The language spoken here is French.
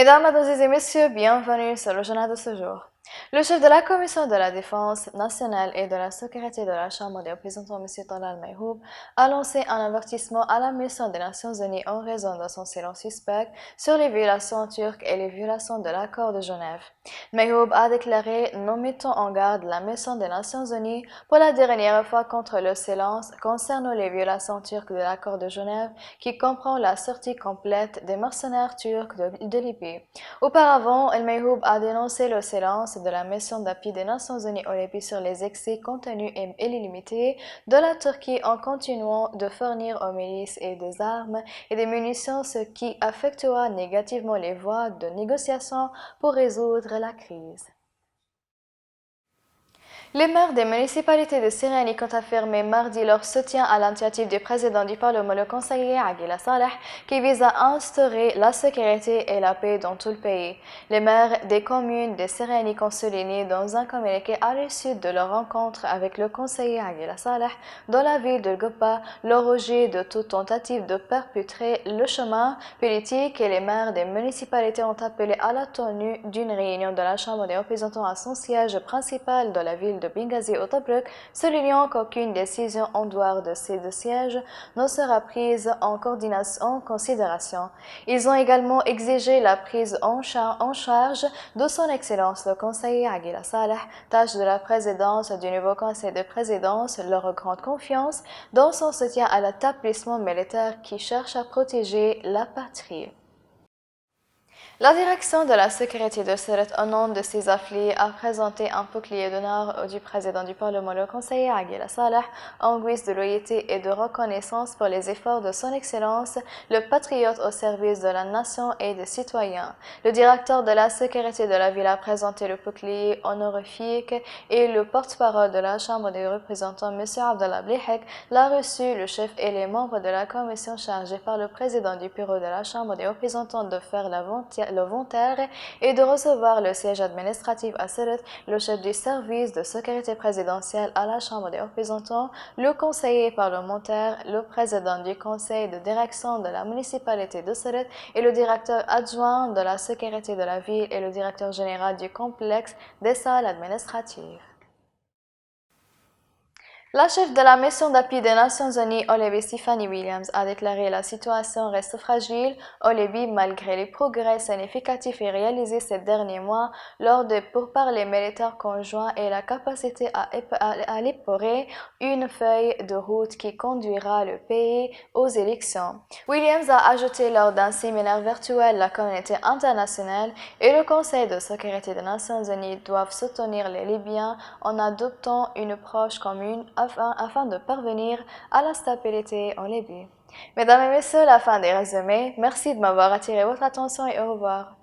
Mesdames, Mademoiselles et Messieurs, bienvenue sur le journal de ce jour. Le chef de la Commission de la Défense nationale et de la Sécurité de la Chambre des représentants, M. Talal Mayhoub, a lancé un avertissement à la mission des Nations Unies en raison de son silence suspect sur les violations turques et les violations de l'accord de Genève. Mayhoub a déclaré: nous mettons en garde la mission des Nations Unies pour la dernière fois contre le silence concernant les violations turques de l'accord de Genève qui comprend la sortie complète des mercenaires turcs de Libye. Auparavant, El Mayhoub a dénoncé le silence de la mission d'appui des Nations Unies au Libye sur les excès contenus et illimités de la Turquie en continuant de fournir aux milices et des armes et des munitions, ce qui affectera négativement les voies de négociation pour résoudre la crise. Les maires des municipalités de Cyrénaïque ont affirmé mardi leur soutien à l'initiative du président du Parlement, le conseiller Aguila Saleh, qui vise à instaurer la sécurité et la paix dans tout le pays. Les maires des communes de Cyrénaïque ont souligné dans un communiqué à l'issue de leur rencontre avec le conseiller Aguila Saleh dans la ville de Goupa leur rejet de toute tentative de perpétrer le chemin politique, et les maires des municipalités ont appelé à la tenue d'une réunion de la Chambre des représentants à son siège principal dans la ville de Benghazi au Tobruk, soulignant qu'aucune décision en dehors de ces deux sièges ne sera prise en considération. Ils ont également exigé la prise en charge de son Excellence le conseiller Aguila Saleh, tâche de la présidence du nouveau conseil de présidence, leur grande confiance dans son soutien à l'établissement militaire qui cherche à protéger la patrie. La direction de la sécurité de Sirte, au nom de ses affiliés, a présenté un bouclier d'honneur du président du Parlement, le conseiller Aguila Saleh, en guise de loyauté et de reconnaissance pour les efforts de son Excellence, le patriote au service de la nation et des citoyens. Le directeur de la sécurité de la ville a présenté le bouclier honorifique et le porte-parole de la Chambre des représentants, M. Abdallah Blihek, l'a reçu. Le chef et les membres de la commission chargée par le président du bureau de la Chambre des représentants de faire l'inventaire et de recevoir le siège administratif à Sirte, le chef du service de sécurité présidentielle à la Chambre des représentants, le conseiller parlementaire, le président du conseil de direction de la municipalité de Sirte et le directeur adjoint de la sécurité de la ville et le directeur général du complexe des salles administratives. La chef de la mission d'appui des Nations Unies au Libye, Stephanie Williams, a déclaré: la situation reste fragile au Libye malgré les progrès significatifs réalisés ces derniers mois lors des pourparlers militaires conjoints et la capacité à élaborer une feuille de route qui conduira le pays aux élections. Williams a ajouté lors d'un séminaire virtuel: la communauté internationale et le Conseil de sécurité des Nations Unies doivent soutenir les Libyens en adoptant une approche commune afin de parvenir à la stabilité en Libye. Mesdames et messieurs, la fin des résumés. Merci de m'avoir attiré votre attention et au revoir.